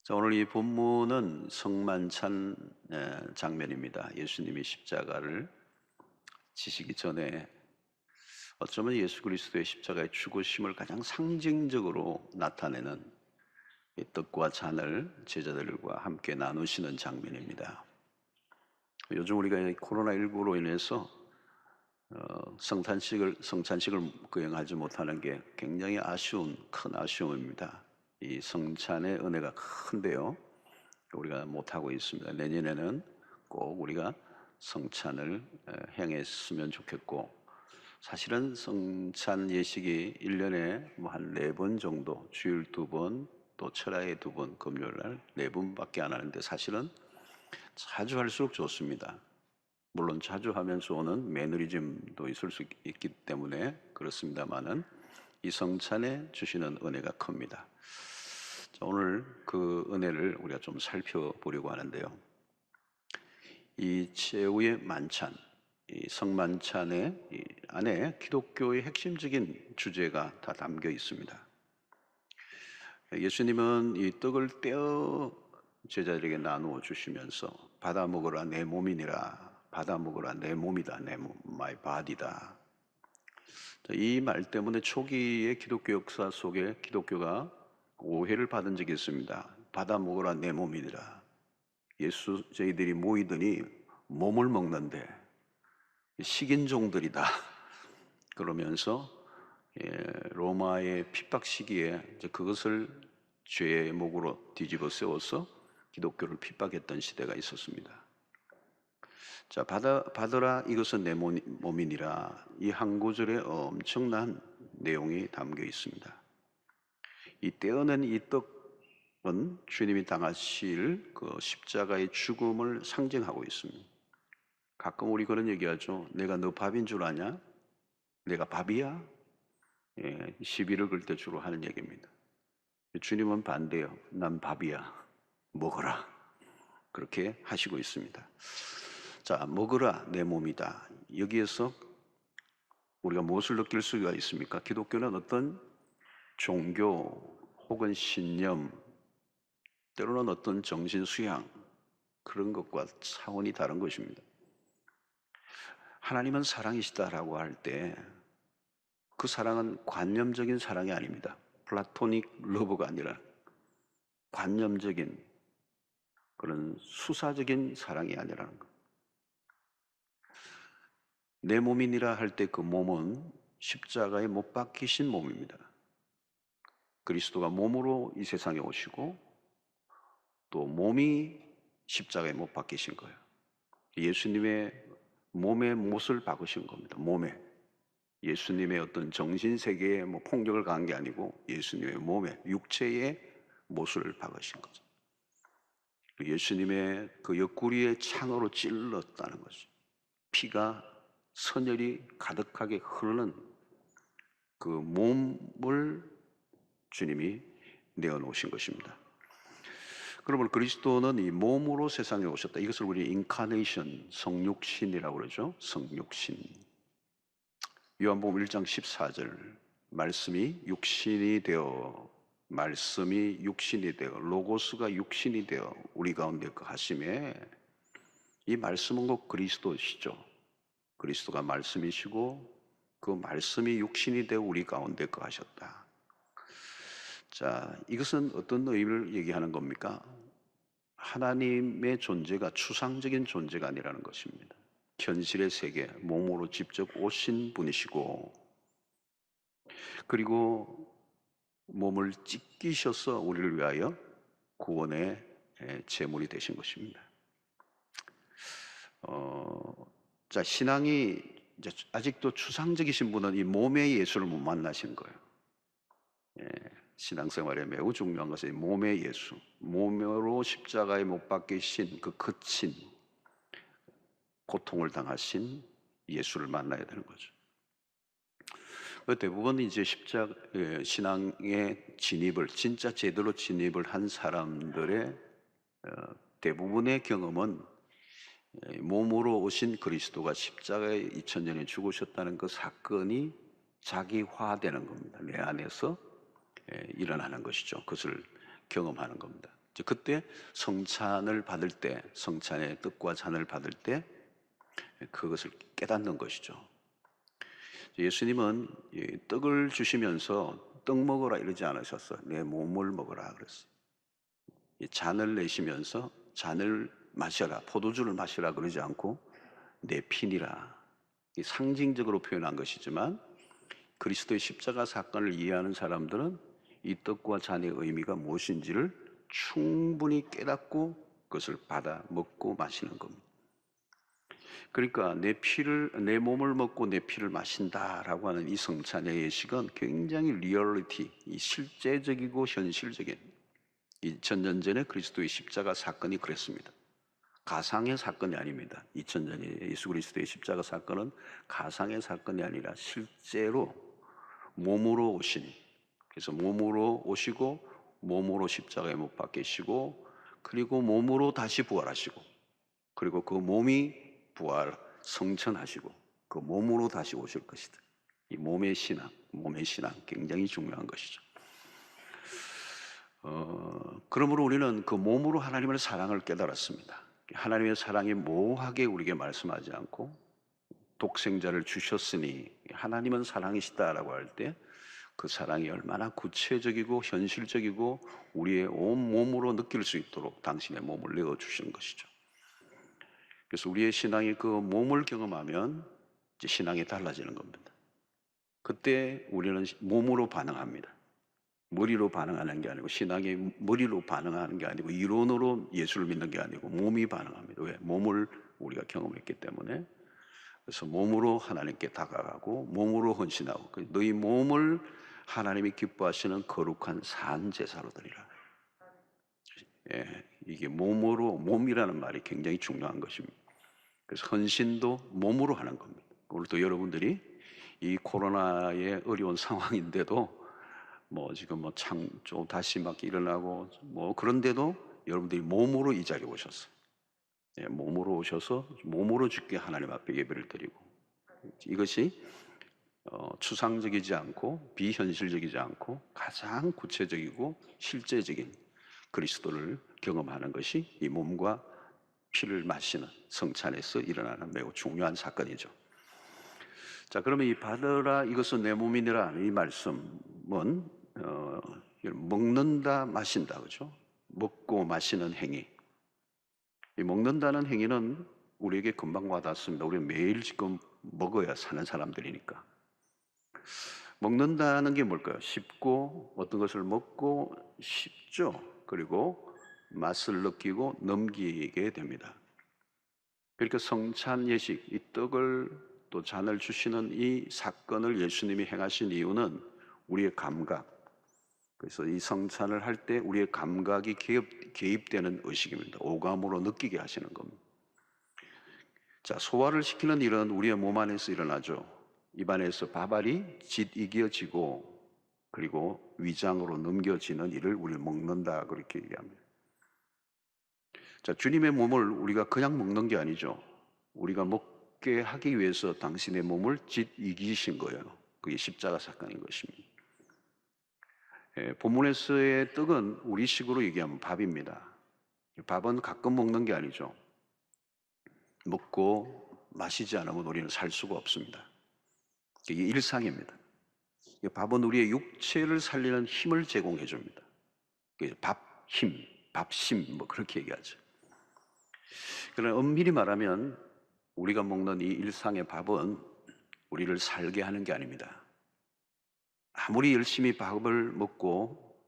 자, 오늘 이 본문은 성만찬 장면입니다. 예수님이 십자가를 지시기 전에 어쩌면 예수 그리스도의 십자가의 죽으심을 가장 상징적으로 나타내는 이 떡과 잔을 제자들과 함께 나누시는 장면입니다. 요즘 우리가 코로나19로 인해서 성찬식을 거행하지 못하는 게 굉장히 큰 아쉬움입니다. 이 성찬의 은혜가 큰데요, 우리가 못하고 있습니다. 내년에는 꼭 우리가 성찬을 행했으면 좋겠고, 사실은 성찬 예식이 1년에 뭐 한 4번 정도, 주일 2번, 또 철야에 2번, 금요일 날 4번밖에 안 하는데, 사실은 자주 할수록 좋습니다. 물론 자주 하면 좋은 매너리즘도 있을 수 있기 때문에 그렇습니다만은 이 성찬에 주시는 은혜가 큽니다. 자, 오늘 그 은혜를 우리가 좀 살펴보려고 하는데요, 이 최후의 만찬, 이 성만찬의 이 안에 기독교의 핵심적인 주제가 다 담겨 있습니다. 예수님은 이 떡을 떼어 제자들에게 나누어 주시면서 받아 먹으라 내 몸이니라, 받아 먹으라 내 몸이다, 내 몸, my body다. 이 말 때문에 초기의 기독교 역사 속에 기독교가 오해를 받은 적이 있습니다. 받아 먹으라 내 몸이니라. 저희들이 모이더니 몸을 먹는데 식인종들이다 그러면서 로마의 핍박 시기에 그것을 죄목으로 뒤집어 세워서 기독교를 핍박했던 시대가 있었습니다. 자, 받으라 이것은 내 몸이니라, 이 한 구절에 엄청난 내용이 담겨 있습니다. 이 떼어낸 이 떡은 주님이 당하실 그 십자가의 죽음을 상징하고 있습니다. 가끔 우리 그런 얘기하죠. 내가 너 밥인 줄 아냐? 내가 밥이야? 시비를 걸 때 주로 하는 얘기입니다. 주님은 반대요. 난 밥이야. 먹어라. 그렇게 하시고 있습니다. 자, 먹으라 내 몸이다. 여기에서 우리가 무엇을 느낄 수가 있습니까? 기독교는 어떤 종교 혹은 신념, 때로는 어떤 정신 수양, 그런 것과 차원이 다른 것입니다. 하나님은 사랑이시다라고 할 때 그 사랑은 관념적인 사랑이 아닙니다. 플라토닉 러브가 아니라 관념적인 그런 수사적인 사랑이 아니라는 것. 내 몸이니라 할 때 그 몸은 십자가에 못 박히신 몸입니다. 그리스도가 몸으로 이 세상에 오시고 또 몸이 십자가에 못 박히신 거예요. 예수님의 몸에 못을 박으신 겁니다. 몸에. 예수님의 어떤 정신세계에 폭력을 가한 게 아니고 예수님의 몸에, 육체에 못을 박으신 거죠. 예수님의 그 옆구리에 창으로 찔렀다는 거죠. 피가 선혈이 가득하게 흐르는 그 몸을 주님이 내어놓으신 것입니다. 그러면 그리스도는 이 몸으로 세상에 오셨다. 이것을 우리 인카네이션, 성육신이라고 그러죠. 성육신. 요한복음 1장 14절, 말씀이 육신이 되어, 말씀이 육신이 되어, 로고스가 육신이 되어 우리 가운데 거하심에, 이 말씀은 곧 그리스도시죠. 그리스도가 말씀이시고 그 말씀이 육신이 되어 우리 가운데 거하셨다. 자, 이것은 어떤 의미를 얘기하는 겁니까? 하나님의 존재가 추상적인 존재가 아니라는 것입니다. 현실의 세계, 몸으로 직접 오신 분이시고, 그리고 몸을 찢기셔서 우리를 위하여 구원의 제물이 되신 것입니다. 자, 신앙이 이제 아직도 추상적이신 분은 이 몸의 예수를 못 만나신 거예요. 신앙생활에 매우 중요한 것은 몸의 예수, 몸으로 십자가에 못 박히신 그 거친 고통을 당하신 예수를 만나야 되는 거죠. 대부분 이제 신앙의 진입을, 진짜 제대로 진입을 한 사람들의 대부분의 경험은 몸으로 오신 그리스도가 십자가에 2000년에 죽으셨다는 그 사건이 자기화되는 겁니다. 내 안에서 일어나는 것이죠. 그것을 경험하는 겁니다. 그때 성찬을 받을 때, 성찬의 떡과 잔을 받을 때 그것을 깨닫는 것이죠. 예수님은 이 떡을 주시면서 떡 먹어라 이러지 않으셨어요. 내 몸을 먹어라 그랬어요. 이 잔을 내시면서 잔을 마셔라, 포도주를 마시라 그러지 않고 내 피니라. 이 상징적으로 표현한 것이지만 그리스도의 십자가 사건을 이해하는 사람들은 이 떡과 잔의 의미가 무엇인지를 충분히 깨닫고 그것을 받아 먹고 마시는 겁니다. 그러니까 내 몸을 먹고 내 피를 마신다라고 하는 이 성찬의 예식은 굉장히 리얼리티, 이 실제적이고 현실적인, 2000년 전에 그리스도의 십자가 사건이 그랬습니다. 가상의 사건이 아닙니다. 2000년의 예수 그리스도의 십자가 사건은 가상의 사건이 아니라 실제로 몸으로 오신, 그래서 몸으로 오시고 몸으로 십자가에 못 박히시고 그리고 몸으로 다시 부활하시고 그리고 그 몸이 부활 성천하시고 그 몸으로 다시 오실 것이다. 이 몸의 신앙 굉장히 중요한 것이죠. 그러므로 우리는 그 몸으로 하나님의 사랑을 깨달았습니다. 하나님의 사랑이 모호하게 우리에게 말씀하지 않고 독생자를 주셨으니 하나님은 사랑이시다라고 할 때 그 사랑이 얼마나 구체적이고 현실적이고 우리의 온 몸으로 느낄 수 있도록 당신의 몸을 내어주신 것이죠. 그래서 우리의 신앙이 그 몸을 경험하면 이제 신앙이 달라지는 겁니다. 그때 우리는 몸으로 반응합니다. 머리로 반응하는 게 아니고, 신앙이 머리로 반응하는 게 아니고 이론으로 예수를 믿는 게 아니고 몸이 반응합니다. 왜? 몸을 우리가 경험했기 때문에. 그래서 몸으로 하나님께 다가가고 몸으로 헌신하고 너희 몸을 하나님이 기뻐하시는 거룩한 산 제사로 드리라. 예, 이게 몸이라는 말이 굉장히 중요한 것입니다. 그래서 헌신도 몸으로 하는 겁니다. 오늘도 여러분들이 이 코로나의 어려운 상황인데도 지금 창조 다시 막 일어나고 그런데도 여러분들이 몸으로 이 자리에 오셨어요. 예, 몸으로 오셔서 몸으로 주께 하나님 앞에 예배를 드리고, 이것이 추상적이지 않고 비현실적이지 않고 가장 구체적이고 실제적인 그리스도를 경험하는 것이 이 몸과 피를 마시는 성찬에서 일어나는 매우 중요한 사건이죠. 자, 그러면 이 받으라 이것은 내 몸이니라 이 말씀은 먹는다 마신다, 그죠? 먹고 마시는 행위. 이 먹는다는 행위는 우리에게 금방 와닿습니다. 우리 매일 지금 먹어야 사는 사람들이니까. 먹는다는 게 뭘까요? 씹고 어떤 것을 먹고 씹죠. 그리고 맛을 느끼고 넘기게 됩니다. 그러니까 성찬 예식, 이 떡을 또 잔을 주시는 이 사건을 예수님이 행하신 이유는 우리의 감각, 그래서 이 성찬을 할 때 우리의 감각이 개입되는 의식입니다. 오감으로 느끼게 하시는 겁니다. 자, 소화를 시키는 일은 우리의 몸 안에서 일어나죠. 입안에서 밥알이 짓이겨지고 그리고 위장으로 넘겨지는 일을 우리 먹는다 그렇게 얘기합니다. 자, 주님의 몸을 우리가 그냥 먹는 게 아니죠. 우리가 먹게 하기 위해서 당신의 몸을 짓이기신 거예요. 그게 십자가 사건인 것입니다. 본문에서의 떡은 우리식으로 얘기하면 밥입니다. 밥은 가끔 먹는 게 아니죠. 먹고 마시지 않으면 우리는 살 수가 없습니다. 이게 일상입니다. 밥은 우리의 육체를 살리는 힘을 제공해 줍니다. 밥심 그렇게 얘기하죠. 그러나 엄밀히 말하면 우리가 먹는 이 일상의 밥은 우리를 살게 하는 게 아닙니다. 아무리 열심히 밥을 먹고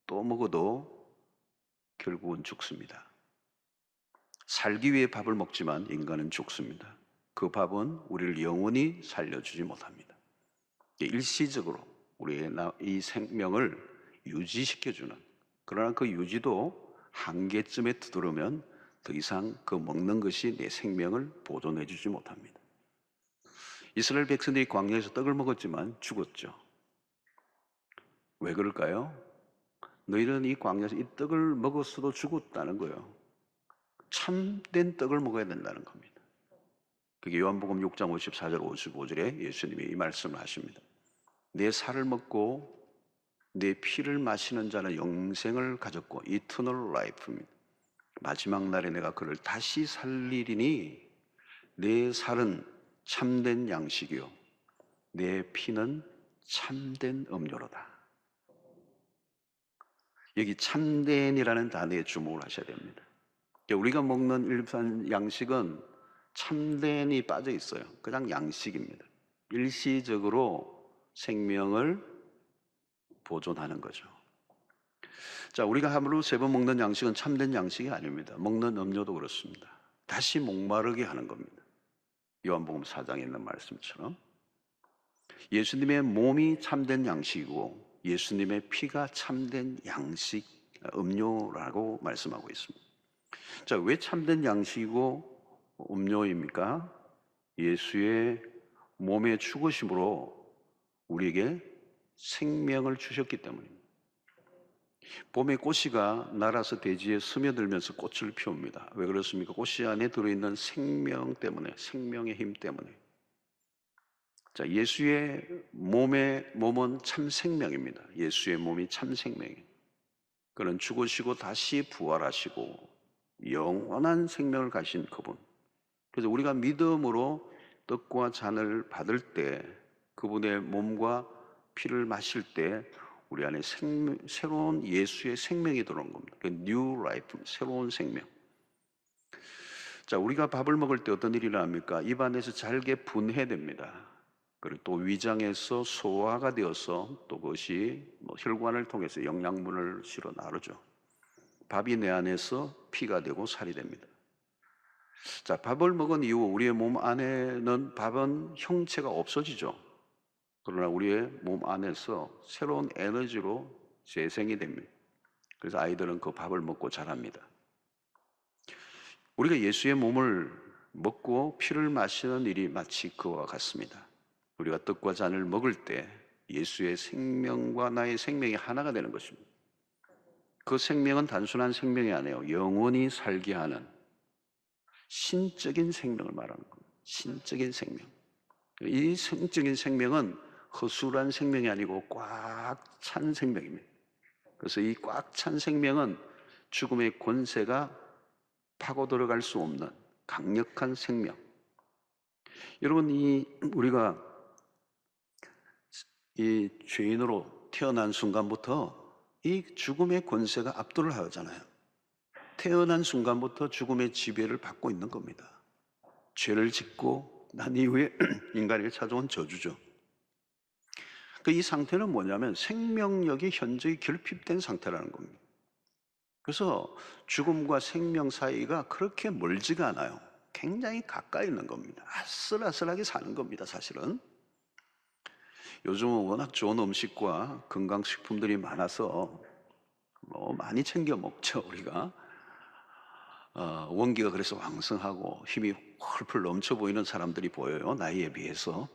또 먹어도 결국은 죽습니다. 살기 위해 밥을 먹지만 인간은 죽습니다. 그 밥은 우리를 영원히 살려주지 못합니다. 일시적으로 우리의 이 생명을 유지시켜주는, 그러나 그 유지도 한계점에 두드러면 더 이상 그 먹는 것이 내 생명을 보존해주지 못합니다. 이스라엘 백성들이 광야에서 떡을 먹었지만 죽었죠. 왜 그럴까요? 너희는 이 광야에서 이 떡을 먹었어도 죽었다는 거예요. 참된 떡을 먹어야 된다는 겁니다. 그게 요한복음 6장 54절 55절에 예수님이 이 말씀을 하십니다. 내 살을 먹고 내 피를 마시는 자는 영생을 가졌고 이터널 라이프입니다. 마지막 날에 내가 그를 다시 살리리니 내 살은 참된 양식이요 내 피는 참된 음료로다. 여기 참된이라는 단어에 주목을 하셔야 됩니다. 우리가 먹는 일반 양식은 참된이 빠져 있어요. 그냥 양식입니다. 일시적으로 생명을 보존하는 거죠. 자, 우리가 하루 3번 먹는 양식은 참된 양식이 아닙니다. 먹는 음료도 그렇습니다. 다시 목마르게 하는 겁니다. 요한복음 4장에 있는 말씀처럼 예수님의 몸이 참된 양식이고 예수님의 피가 참된 양식, 음료라고 말씀하고 있습니다. 자, 왜 참된 양식이고 음료입니까? 예수의 몸의 죽으심으로 우리에게 생명을 주셨기 때문입니다. 봄에 꽃이가 날아서 대지에 스며들면서 꽃을 피웁니다. 왜 그렇습니까? 꽃이 안에 들어있는 생명 때문에, 생명의 힘 때문에. 자, 예수의 몸은 참 생명입니다. 예수의 몸이 참 생명이에요. 그는 죽으시고 다시 부활하시고 영원한 생명을 가신 그분. 그래서 우리가 믿음으로 떡과 잔을 받을 때 그분의 몸과 피를 마실 때 우리 안에 새로운 예수의 생명이 들어온 겁니다. 뉴 라이프, 새로운 생명. 자, 우리가 밥을 먹을 때 어떤 일이 일어납니까? 입안에서 잘게 분해됩니다. 그리고 또 위장에서 소화가 되어서 또 그것이 혈관을 통해서 영양분을 실어 나르죠. 밥이 내 안에서 피가 되고 살이 됩니다. 자, 밥을 먹은 이후 우리의 몸 안에는 밥은 형체가 없어지죠. 그러나 우리의 몸 안에서 새로운 에너지로 재생이 됩니다. 그래서 아이들은 그 밥을 먹고 자랍니다. 우리가 예수의 몸을 먹고 피를 마시는 일이 마치 그와 같습니다. 우리가 떡과 잔을 먹을 때 예수의 생명과 나의 생명이 하나가 되는 것입니다. 그 생명은 단순한 생명이 아니에요. 영원히 살게 하는 신적인 생명을 말하는 겁니다. 신적인 생명. 이 신적인 생명은 허술한 생명이 아니고 꽉 찬 생명입니다. 그래서 이 꽉 찬 생명은 죽음의 권세가 파고 들어갈 수 없는 강력한 생명. 여러분, 우리가 이 죄인으로 태어난 순간부터 이 죽음의 권세가 압도를 하잖아요. 태어난 순간부터 죽음의 지배를 받고 있는 겁니다. 죄를 짓고 난 이후에 인간에게 찾아온 저주죠. 이 상태는 뭐냐면 생명력이 현저히 결핍된 상태라는 겁니다. 그래서 죽음과 생명 사이가 그렇게 멀지가 않아요. 굉장히 가까이 있는 겁니다. 아슬아슬하게 사는 겁니다, 사실은. 요즘은 워낙 좋은 음식과 건강식품들이 많아서 많이 챙겨 먹죠, 우리가. 원기가 그래서 왕성하고 힘이 펄펄 넘쳐 보이는 사람들이 보여요, 나이에 비해서.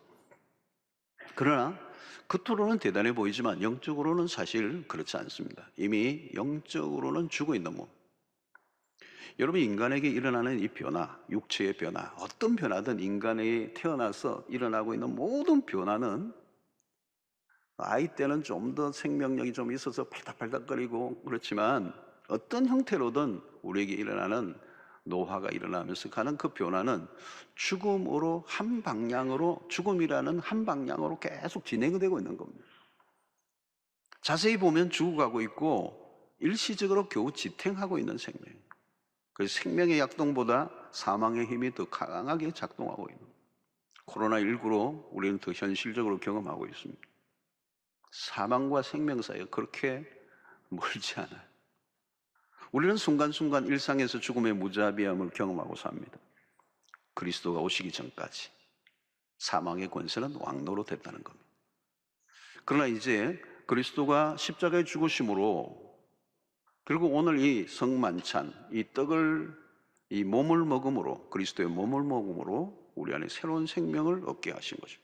그러나 겉으로는 대단해 보이지만 영적으로는 사실 그렇지 않습니다. 이미 영적으로는 죽어 있는 몸. 여러분, 인간에게 일어나는 이 변화, 육체의 변화, 어떤 변화든 인간에 태어나서 일어나고 있는 모든 변화는 아이 때는 좀 더 생명력이 좀 있어서 팔딱팔딱거리고 그렇지만 어떤 형태로든 우리에게 일어나는 노화가 일어나면서 가는 그 변화는 죽음으로 한 방향으로, 죽음이라는 한 방향으로 계속 진행되고 있는 겁니다. 자세히 보면 죽어가고 있고 일시적으로 겨우 지탱하고 있는 생명. 그래서 생명의 약동보다 사망의 힘이 더 강하게 작동하고 있는 겁니다. 코로나19로 우리는 더 현실적으로 경험하고 있습니다. 사망과 생명 사이가 그렇게 멀지 않아요. 우리는 순간순간 일상에서 죽음의 무자비함을 경험하고 삽니다. 그리스도가 오시기 전까지 사망의 권세는 왕노로 됐다는 겁니다. 그러나 이제 그리스도가 십자가에 죽으심으로, 그리고 오늘 이 성만찬, 이 떡을, 이 몸을 먹음으로, 그리스도의 몸을 먹음으로 우리 안에 새로운 생명을 얻게 하신 거죠.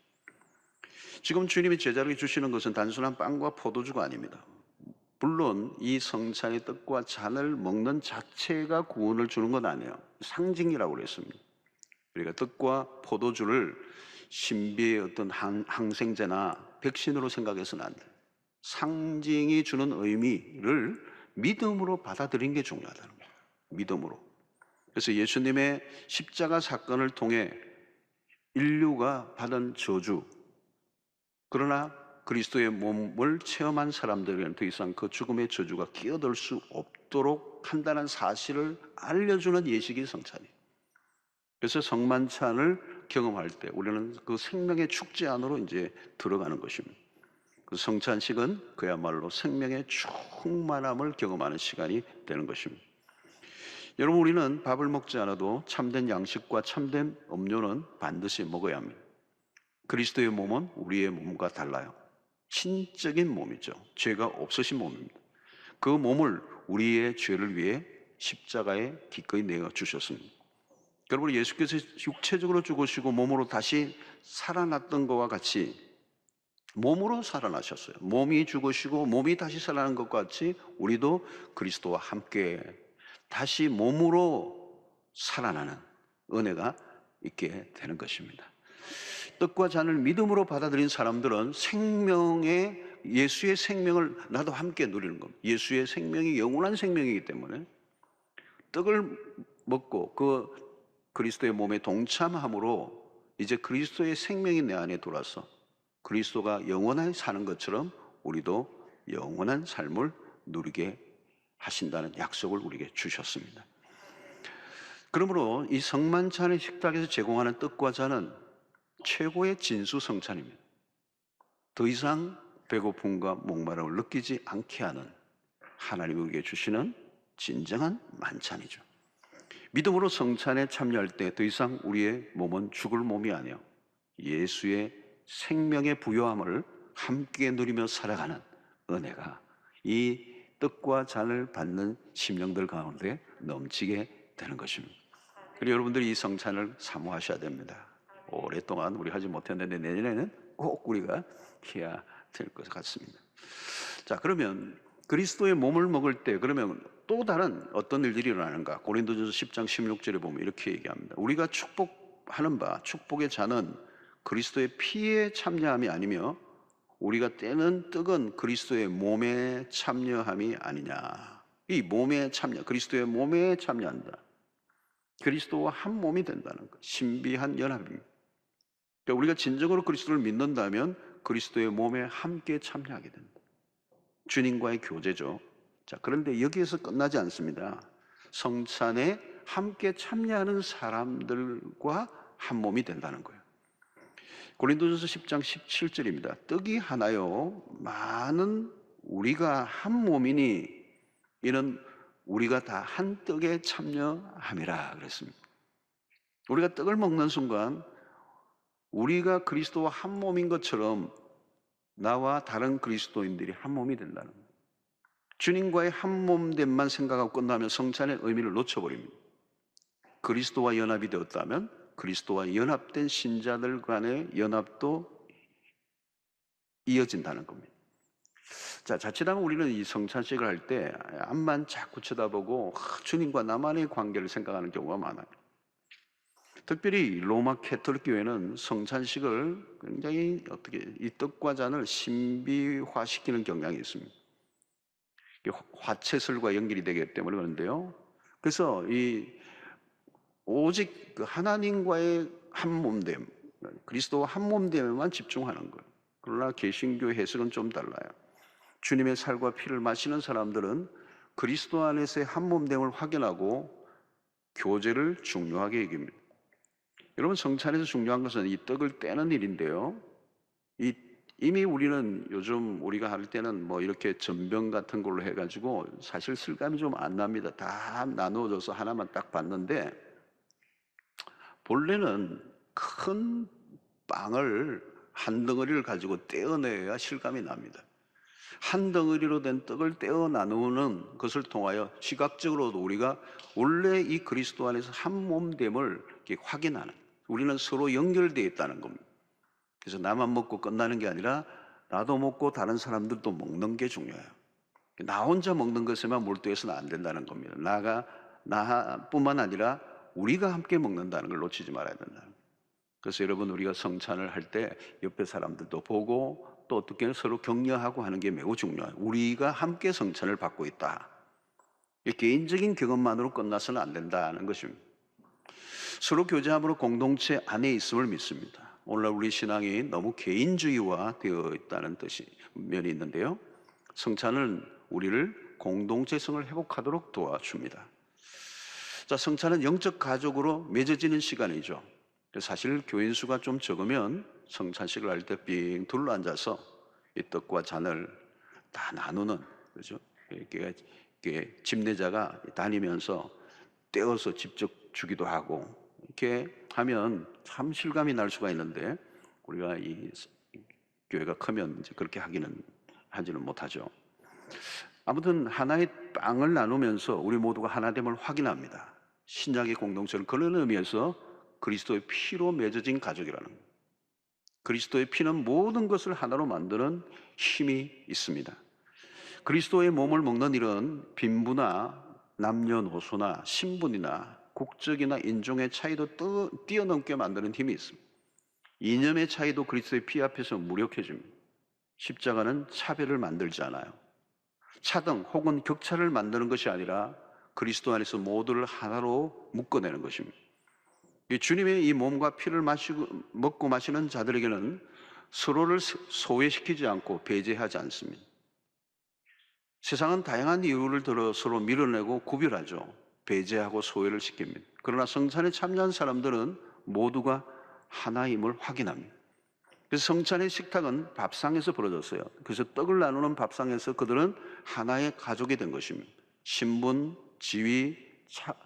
지금 주님이 제자에게 주시는 것은 단순한 빵과 포도주가 아닙니다. 물론 이 성찬의 떡과 잔을 먹는 자체가 구원을 주는 건 아니에요. 상징이라고 그랬습니다. 우리가 떡과 포도주를 신비의 어떤 항생제나 백신으로 생각해서는 안 돼요. 상징이 주는 의미를 믿음으로 받아들이는 게 중요하다는 거예요. 믿음으로. 그래서 예수님의 십자가 사건을 통해 인류가 받은 저주, 그러나 그리스도의 몸을 체험한 사람들에게는 더 이상 그 죽음의 저주가 끼어들 수 없도록 한다는 사실을 알려주는 예식이 성찬이에요. 그래서 성만찬을 경험할 때 우리는 그 생명의 축제 안으로 이제 들어가는 것입니다. 그 성찬식은 그야말로 생명의 충만함을 경험하는 시간이 되는 것입니다. 여러분, 우리는 밥을 먹지 않아도 참된 양식과 참된 음료는 반드시 먹어야 합니다. 그리스도의 몸은 우리의 몸과 달라요. 신적인 몸이죠. 죄가 없으신 몸입니다. 그 몸을 우리의 죄를 위해 십자가에 기꺼이 내어 주셨습니다. 여러분, 예수께서 육체적으로 죽으시고 몸으로 다시 살아났던 것과 같이 몸으로 살아나셨어요. 몸이 죽으시고 몸이 다시 살아난 것과 같이 우리도 그리스도와 함께 다시 몸으로 살아나는 은혜가 있게 되는 것입니다. 떡과 잔을 믿음으로 받아들인 사람들은 예수의 생명을 나도 함께 누리는 겁니다. 예수의 생명이 영원한 생명이기 때문에 떡을 먹고 그 그리스도의 몸에 동참함으로 이제 그리스도의 생명이 내 안에 들어와서 그리스도가 영원하게 사는 것처럼 우리도 영원한 삶을 누리게 하신다는 약속을 우리에게 주셨습니다. 그러므로 이 성만찬의 식탁에서 제공하는 떡과 잔은 최고의 진수성찬입니다. 더 이상 배고픔과 목마름을 느끼지 않게 하는 하나님이 우리에게 주시는 진정한 만찬이죠. 믿음으로 성찬에 참여할 때 더 이상 우리의 몸은 죽을 몸이 아니요 예수의 생명의 부요함을 함께 누리며 살아가는 은혜가 이 떡과 잔을 받는 심령들 가운데 넘치게 되는 것입니다. 그리고 여러분들이 이 성찬을 사모하셔야 됩니다. 오랫동안 우리 하지 못했는데 내년에는 꼭 우리가 해야 될 것 같습니다. 자, 그러면 그리스도의 몸을 먹을 때 그러면 또 다른 어떤 일들이 일어나는가? 고린도전서 10장 16절에 보면 이렇게 얘기합니다. 우리가 축복하는 바 축복의 잔은 그리스도의 피에 참여함이 아니며 우리가 떼는 떡은 그리스도의 몸에 참여함이 아니냐. 이 몸에 참여, 그리스도의 몸에 참여한다. 그리스도와 한 몸이 된다는 것, 신비한 연합입니다. 그러니까 우리가 진정으로 그리스도를 믿는다면 그리스도의 몸에 함께 참여하게 된다. 주님과의 교제죠. 자, 그런데 여기에서 끝나지 않습니다. 성찬에 함께 참여하는 사람들과 한 몸이 된다는 거예요. 고린도전서 10장 17절입니다. 떡이 하나요 많은 우리가 한 몸이니 이는 우리가 다 한 떡에 참여함이라 그랬습니다. 우리가 떡을 먹는 순간 우리가 그리스도와 한 몸인 것처럼 나와 다른 그리스도인들이 한 몸이 된다는 거예요. 주님과의 한 몸됨만 생각하고 끝나면 성찬의 의미를 놓쳐버립니다. 그리스도와 연합이 되었다면 그리스도와 연합된 신자들 간의 연합도 이어진다는 겁니다. 자, 자칫하면 우리는 이 성찬식을 할 때 앞만 자꾸 쳐다보고 주님과 나만의 관계를 생각하는 경우가 많아요. 특별히 로마 캐톨릭 교회는 성찬식을 굉장히 이 떡과 잔을 신비화시키는 경향이 있습니다. 화채설과 연결이 되기 때문에 그런데요. 그래서 오직 그 하나님과의 한 몸됨, 그리스도와 한 몸됨에만 집중하는 거예요. 그러나 개신교 해석은 좀 달라요. 주님의 살과 피를 마시는 사람들은 그리스도 안에서의 한 몸됨을 확인하고 교제를 중요하게 여깁니다. 여러분, 성찬에서 중요한 것은 이 떡을 떼는 일인데요. 이미 우리는 요즘 우리가 할 때는 뭐 이렇게 전병 같은 걸로 해가지고 사실 실감이 좀 안 납니다. 다 나누어져서 하나만 딱 봤는데 본래는 큰 빵을 한 덩어리를 가지고 떼어내야 실감이 납니다. 한 덩어리로 된 떡을 떼어 나누는 것을 통하여 시각적으로도 우리가 원래 이 그리스도 안에서 한 몸됨을 이렇게 확인하는, 우리는 서로 연결되어 있다는 겁니다. 그래서 나만 먹고 끝나는 게 아니라 나도 먹고 다른 사람들도 먹는 게 중요해요. 나 혼자 먹는 것에만 몰두해서는 안 된다는 겁니다. 나뿐만 아니라 우리가 함께 먹는다는 걸 놓치지 말아야 된다는 거예요. 그래서 여러분, 우리가 성찬을 할 때 옆에 사람들도 보고 또 어떻게 서로 격려하고 하는 게 매우 중요해요. 우리가 함께 성찬을 받고 있다. 개인적인 경험만으로 끝나서는 안 된다는 것입니다. 서로 교제함으로 공동체 안에 있음을 믿습니다. 오늘날 우리 신앙이 너무 개인주의화 되어 있다는 뜻이 면이 있는데요. 성찬은 우리를 공동체성을 회복하도록 도와줍니다. 자, 성찬은 영적 가족으로 맺어지는 시간이죠. 사실 교인 수가 좀 적으면 성찬식을 할 때 삥 둘러 앉아서 이 떡과 잔을 다 나누는, 그죠? 이렇게 집례자가 다니면서 떼어서 직접 주기도 하고 이렇게 하면 참 실감이 날 수가 있는데, 우리가 이 교회가 크면 이제 그렇게 하지는 못하죠. 아무튼 하나의 빵을 나누면서 우리 모두가 하나됨을 확인합니다. 신약의 공동체는 그런 의미에서 그리스도의 피로 맺어진 가족이라는 거예요. 그리스도의 피는 모든 것을 하나로 만드는 힘이 있습니다. 그리스도의 몸을 먹는 일은 빈부나 남녀노소나 신분이나 국적이나 인종의 차이도 뛰어넘게 만드는 힘이 있습니다. 이념의 차이도 그리스도의 피 앞에서 무력해집니다. 십자가는 차별을 만들지 않아요. 차등 혹은 격차를 만드는 것이 아니라 그리스도 안에서 모두를 하나로 묶어내는 것입니다. 주님의 이 몸과 피를 먹고 마시는 자들에게는 서로를 소외시키지 않고 배제하지 않습니다. 세상은 다양한 이유를 들어 서로 밀어내고 구별하죠. 배제하고 소외를 시킵니다. 그러나 성찬에 참여한 사람들은 모두가 하나임을 확인합니다. 그래서 성찬의 식탁은 밥상에서 벌어졌어요. 그래서 떡을 나누는 밥상에서 그들은 하나의 가족이 된 것입니다. 신분, 지위,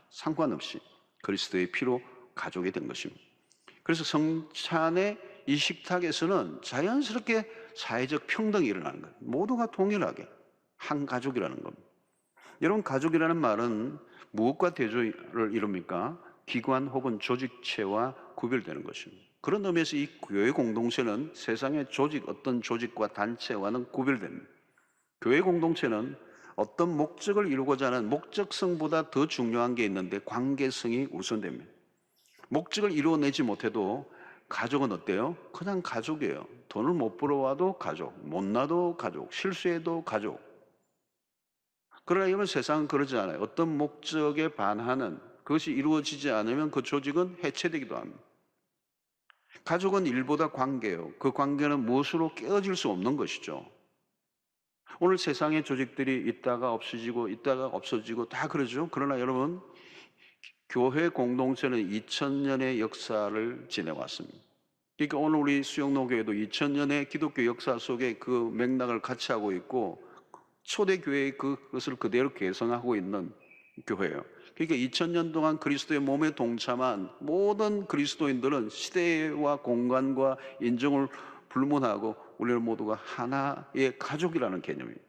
상관없이 그리스도의 피로 가족이 된 것입니다. 그래서 성찬의 이 식탁에서는 자연스럽게 사회적 평등이 일어나는 거예요. 모두가 동일하게 한 가족이라는 겁니다. 여러분, 가족이라는 말은 무엇과 대조를 이룹니까? 기관 혹은 조직체와 구별되는 것입니다. 그런 의미에서 이 교회 공동체는 세상의 어떤 조직과 단체와는 구별됩니다. 교회 공동체는 어떤 목적을 이루고자 하는 목적성보다 더 중요한 게 있는데 관계성이 우선됩니다. 목적을 이루어내지 못해도 가족은 어때요? 그냥 가족이에요. 돈을 못 벌어와도 가족, 못 나도 가족, 실수해도 가족. 그러나 이번 세상은 그러지 않아요. 어떤 목적에 반하는 그것이 이루어지지 않으면 그 조직은 해체되기도 합니다. 가족은 일보다 관계예요. 그 관계는 무엇으로 깨어질 수 없는 것이죠. 오늘 세상의 조직들이 있다가 없어지고 다 그러죠. 그러나 여러분, 교회 공동체는 2000년의 역사를 지내왔습니다. 그러니까 오늘 우리 수영로교회도 2000년의 기독교 역사 속에 그 맥락을 같이 하고 있고 초대교회의 그것을 그대로 개성하고 있는 교회예요. 그러니까 2000년 동안 그리스도의 몸에 동참한 모든 그리스도인들은 시대와 공간과 인종을 불문하고 우리는 모두가 하나의 가족이라는 개념입니다.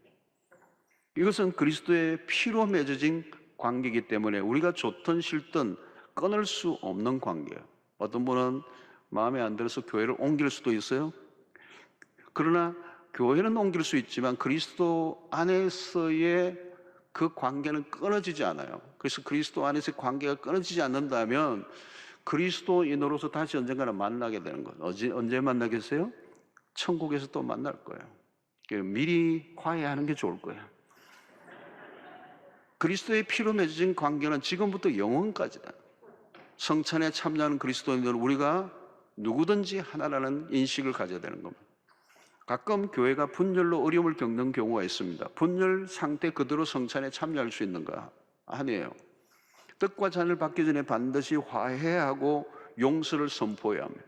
이것은 그리스도의 피로 맺어진 관계이기 때문에 우리가 좋든 싫든 끊을 수 없는 관계예요. 어떤 분은 마음에 안 들어서 교회를 옮길 수도 있어요. 그러나 교회는 옮길 수 있지만 그리스도 안에서의 그 관계는 끊어지지 않아요. 그래서 그리스도 안에서의 관계가 끊어지지 않는다면 그리스도인으로서 다시 언젠가는 만나게 되는 거예요. 언제 만나겠어요? 천국에서 또 만날 거예요. 미리 화해하는 게 좋을 거예요. 그리스도의 피로 맺어진 관계는 지금부터 영원까지다. 성찬에 참여하는 그리스도인들은 우리가 누구든지 하나라는 인식을 가져야 되는 겁니다. 가끔 교회가 분열로 어려움을 겪는 경우가 있습니다. 분열 상태 그대로 성찬에 참여할 수 있는가? 아니에요. 떡과 잔을 받기 전에 반드시 화해하고 용서를 선포해야 합니다.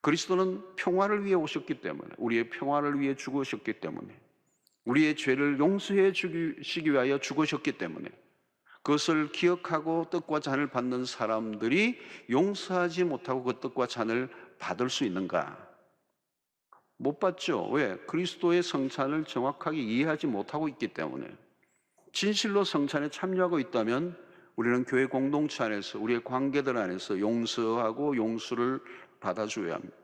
그리스도는 평화를 위해 오셨기 때문에, 우리의 평화를 위해 죽으셨기 때문에, 우리의 죄를 용서해 주시기 위하여 죽으셨기 때문에 그것을 기억하고 떡과 잔을 받는 사람들이 용서하지 못하고 그 떡과 잔을 받을 수 있는가? 못 받죠. 왜? 그리스도의 성찬을 정확하게 이해하지 못하고 있기 때문에. 진실로 성찬에 참여하고 있다면 우리는 교회 공동체 안에서 우리의 관계들 안에서 용서하고 용서를 받아줘야 합니다.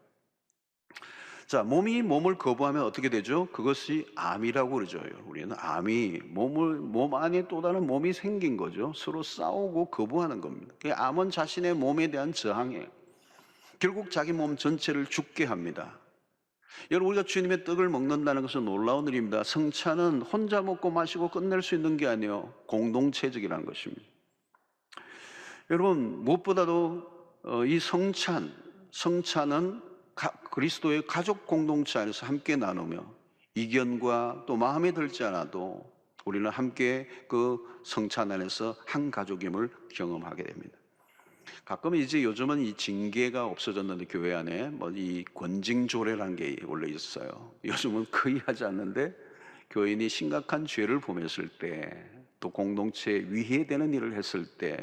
자, 몸이 몸을 거부하면 어떻게 되죠? 그것이 암이라고 그러죠. 우리는 암이 몸 안에 또 다른 몸이 생긴 거죠. 서로 싸우고 거부하는 겁니다. 암은 자신의 몸에 대한 저항이에요. 결국 자기 몸 전체를 죽게 합니다. 여러분, 우리가 주님의 떡을 먹는다는 것은 놀라운 일입니다. 성찬은 혼자 먹고 마시고 끝낼 수 있는 게 아니에요. 공동체적이라는 것입니다. 여러분, 무엇보다도 이 성찬은 그리스도의 가족 공동체 안에서 함께 나누며 이견과 또 마음에 들지 않아도 우리는 함께 그 성찬 안에서 한 가족임을 경험하게 됩니다. 가끔 이제 요즘은 이 징계가 없어졌는데 교회 안에 뭐 이 권징조례라는 게 원래 있어요. 요즘은 거의 하지 않는데 교인이 심각한 죄를 범했을 때 또 공동체에 위해되는 일을 했을 때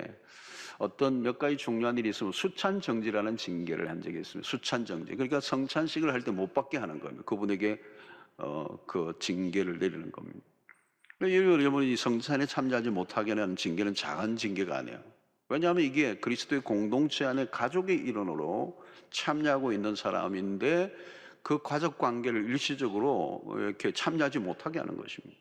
어떤 몇 가지 중요한 일이 있으면 수찬정지라는 징계를 한 적이 있습니다. 수찬정지. 그러니까 성찬식을 할 때 못 받게 하는 겁니다. 그분에게 그 징계를 내리는 겁니다. 여러분, 이 성찬에 참여하지 못하게 하는 징계는 작은 징계가 아니에요. 왜냐하면 이게 그리스도의 공동체 안에 가족의 일원으로 참여하고 있는 사람인데 그 가족 관계를 일시적으로 이렇게 참여하지 못하게 하는 것입니다.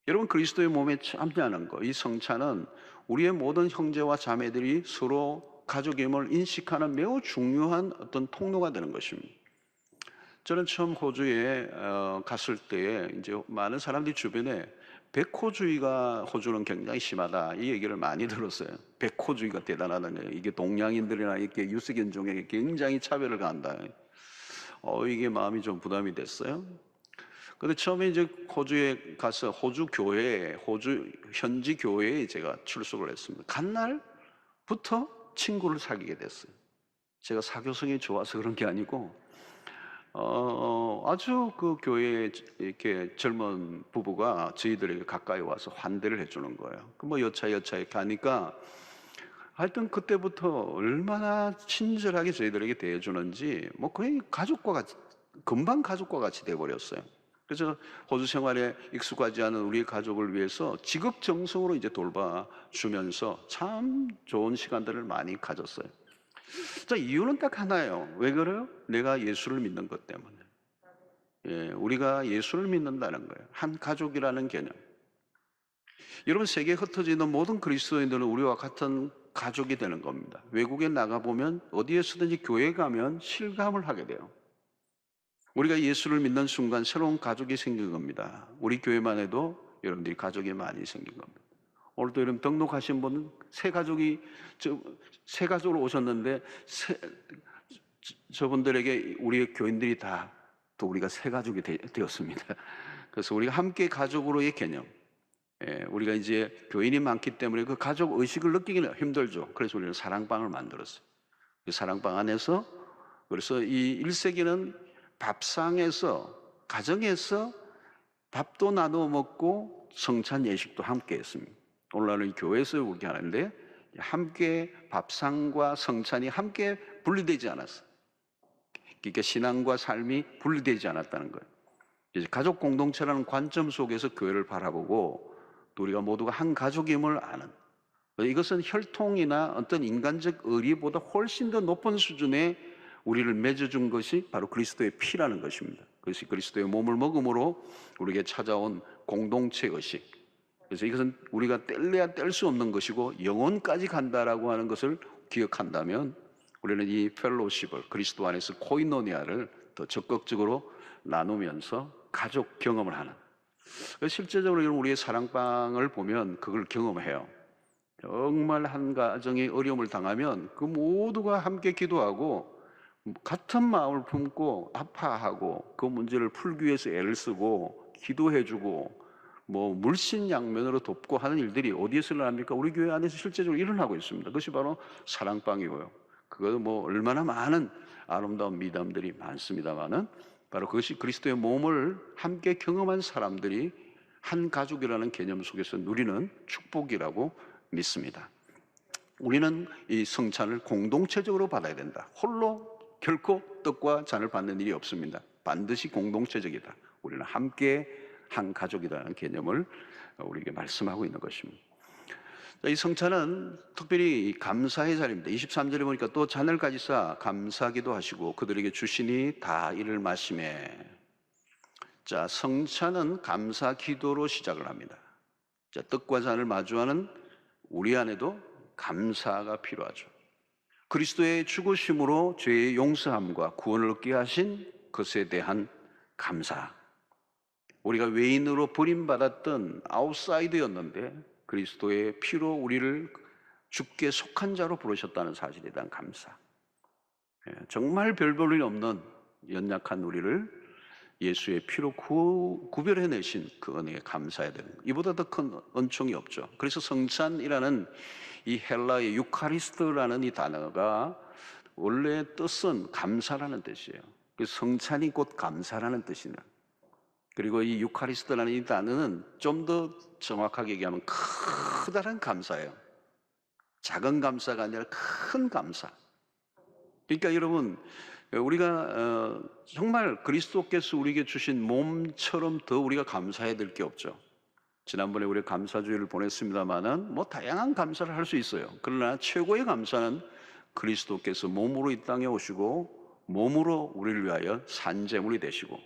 여러분, 그리스도의 몸에 참여하는 것, 이 성찬은 우리의 모든 형제와 자매들이 서로 가족임을 인식하는 매우 중요한 어떤 통로가 되는 것입니다. 저는 처음 호주에 갔을 때 이제 많은 사람들이 주변에 백호주의가 호주는 굉장히 심하다 이 얘기를 많이 들었어요. 백호주의가 대단하다는, 이게 동양인들이나 이렇게 유색인종에게 굉장히 차별을 가한다. 이게 마음이 좀 부담이 됐어요. 근데 처음에 이제 호주에 가서 호주 현지 교회에 제가 출석을 했습니다. 간 날부터 친구를 사귀게 됐어요. 제가 사교성이 좋아서 그런 게 아니고 아주 그 교회에 이렇게 젊은 부부가 저희들에게 가까이 와서 환대를 해주는 거예요. 뭐 여차여차 이렇게 하니까 하여튼 그때부터 얼마나 친절하게 저희들에게 대해주는지 뭐 거의 가족과 같이, 금방 가족과 같이 돼버렸어요. 그래서 호주 생활에 익숙하지 않은 우리 가족을 위해서 지극정성으로 이제 돌봐주면서 참 좋은 시간들을 많이 가졌어요. 자, 이유는 딱 하나예요. 왜 그래요? 내가 예수를 믿는 것 때문에. 예, 우리가 예수를 믿는다는 거예요. 한 가족이라는 개념. 여러분, 세계에 흩어지는 모든 그리스도인들은 우리와 같은 가족이 되는 겁니다. 외국에 나가보면 어디에서든지 교회 가면 실감을 하게 돼요. 우리가 예수를 믿는 순간 새로운 가족이 생긴 겁니다. 우리 교회만 해도 여러분들이 가족이 많이 생긴 겁니다. 오늘도 여러분 등록하신 분은 새 가족으로 오셨는데 저분들에게 우리 교인들이 다 또 우리가 새 가족이 되었습니다. 그래서 우리가 함께 가족으로의 개념, 우리가 이제 교인이 많기 때문에 그 가족 의식을 느끼기는 힘들죠. 그래서 우리는 사랑방을 만들었어요. 그 사랑방 안에서, 그래서 이 1세기는 밥상에서, 가정에서 밥도 나누어 먹고 성찬 예식도 함께 했습니다. 오늘날은 교회에서 그렇게 하는데 함께 밥상과 성찬이 함께 분리되지 않았어요. 그러니까 신앙과 삶이 분리되지 않았다는 거예요. 이제 가족 공동체라는 관점 속에서 교회를 바라보고 또 우리가 모두가 한 가족임을 아는, 이것은 혈통이나 어떤 인간적 의리보다 훨씬 더 높은 수준의 우리를 맺어준 것이 바로 그리스도의 피라는 것입니다. 그것이 그리스도의 몸을 먹음으로 우리에게 찾아온 공동체 의식. 그래서 이것은 우리가 뗄래야 뗄 수 없는 것이고 영혼까지 간다라고 하는 것을 기억한다면 우리는 이 펠로십을, 그리스도 안에서 코이노니아를 더 적극적으로 나누면서 가족 경험을 하는, 실제적으로 우리의 사랑방을 보면 그걸 경험해요. 정말 한 가정이 어려움을 당하면 그 모두가 함께 기도하고 같은 마음을 품고 아파하고 그 문제를 풀기 위해서 애를 쓰고 기도해주고 뭐 물신양면으로 돕고 하는 일들이 어디에서 일어납니까? 우리 교회 안에서 실제적으로 일어나고 있습니다. 그것이 바로 사랑방이고요. 그거 뭐 얼마나 많은 아름다운 미담들이 많습니다만은 바로 그것이 그리스도의 몸을 함께 경험한 사람들이 한 가족이라는 개념 속에서 누리는 축복이라고 믿습니다. 우리는 이 성찬을 공동체적으로 받아야 된다. 홀로 결코 떡과 잔을 받는 일이 없습니다. 반드시 공동체적이다. 우리는 함께 한 가족이라는 개념을 우리에게 말씀하고 있는 것입니다. 이 성찬은 특별히 감사의 자리입니다. 23절에 보니까 또 잔을 가지사 감사기도 하시고 그들에게 주시니 다 이를 마시매. 자, 성찬은 감사 기도로 시작을 합니다. 자, 떡과 잔을 마주하는 우리 안에도 감사가 필요하죠. 그리스도의 죽으심으로 죄의 용서함과 구원을 얻게 하신 것에 대한 감사. 우리가 외인으로 버림받았던 아웃사이드였는데 그리스도의 피로 우리를 주께 속한 자로 부르셨다는 사실에 대한 감사. 정말 별 볼 일 없는 연약한 우리를 예수의 피로 구별해내신 그 은혜에 감사해야 되는 것. 이보다 더 큰 은총이 없죠. 그래서 성찬이라는 이 헬라의 유카리스트라는 이 단어가 원래 뜻은 감사라는 뜻이에요. 그 성찬이 곧 감사라는 뜻이냐. 그리고 이 유카리스트라는 이 단어는 좀 더 정확하게 얘기하면 크다란 감사예요. 작은 감사가 아니라 큰 감사. 그러니까 여러분, 우리가 정말 그리스도께서 우리에게 주신 몸처럼 더 우리가 감사해야 될 게 없죠. 지난번에 우리 감사주일을 보냈습니다마는 뭐 다양한 감사를 할 수 있어요. 그러나 최고의 감사는 그리스도께서 몸으로 이 땅에 오시고 몸으로 우리를 위하여 산제물이 되시고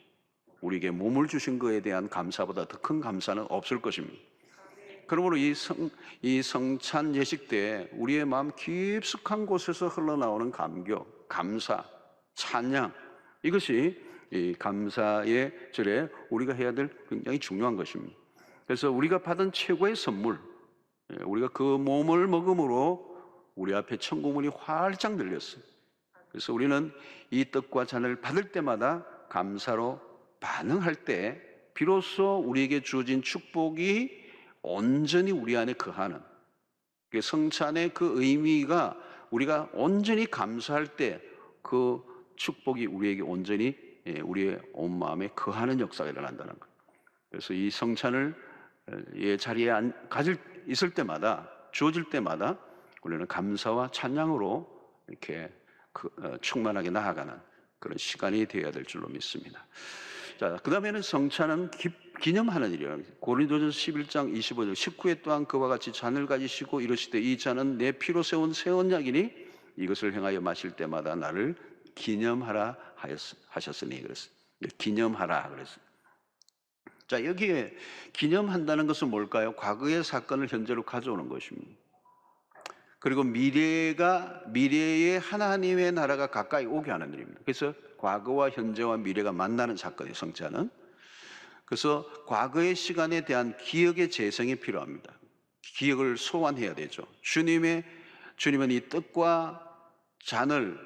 우리에게 몸을 주신 것에 대한 감사보다 더 큰 감사는 없을 것입니다. 그러므로 이 성찬 예식 때 우리의 마음 깊숙한 곳에서 흘러나오는 감격, 감사, 찬양, 이것이 이 감사의 절에 우리가 해야 될 굉장히 중요한 것입니다. 그래서 우리가 받은 최고의 선물, 우리가 그 몸을 먹음으로 우리 앞에 천국문이 활짝 열렸어요. 그래서 우리는 이 떡과 잔을 받을 때마다 감사로 반응할 때 비로소 우리에게 주어진 축복이 온전히 우리 안에 거하는, 성찬의 그 의미가 우리가 온전히 감사할 때 그 축복이 우리에게 온전히 우리의 온 마음에 거하는 역사가 일어난다는 거예요. 그래서 이 성찬을 자리에 있을 때마다, 주어질 때마다 우리는 감사와 찬양으로 이렇게 충만하게 나아가는 그런 시간이 되어야 될 줄로 믿습니다. 자, 그 다음에는 성찬은 기념하는 일이에요. 고린도전서 11장 25절 19회 또한 그와 같이 잔을 가지시고 이르시되 이 잔은 내 피로 세운 새 언약이니 이것을 행하여 마실 때마다 나를 기념하라 하셨으니 그랬어요. 기념하라 그랬어요. 자, 여기에 기념한다는 것은 뭘까요? 과거의 사건을 현재로 가져오는 것입니다. 그리고 미래의 하나님의 나라가 가까이 오게 하는 일입니다. 그래서 과거와 현재와 미래가 만나는 사건이에요, 성찬은. 그래서 과거의 시간에 대한 기억의 재생이 필요합니다. 기억을 소환해야 되죠. 주님은 이 떡과 잔을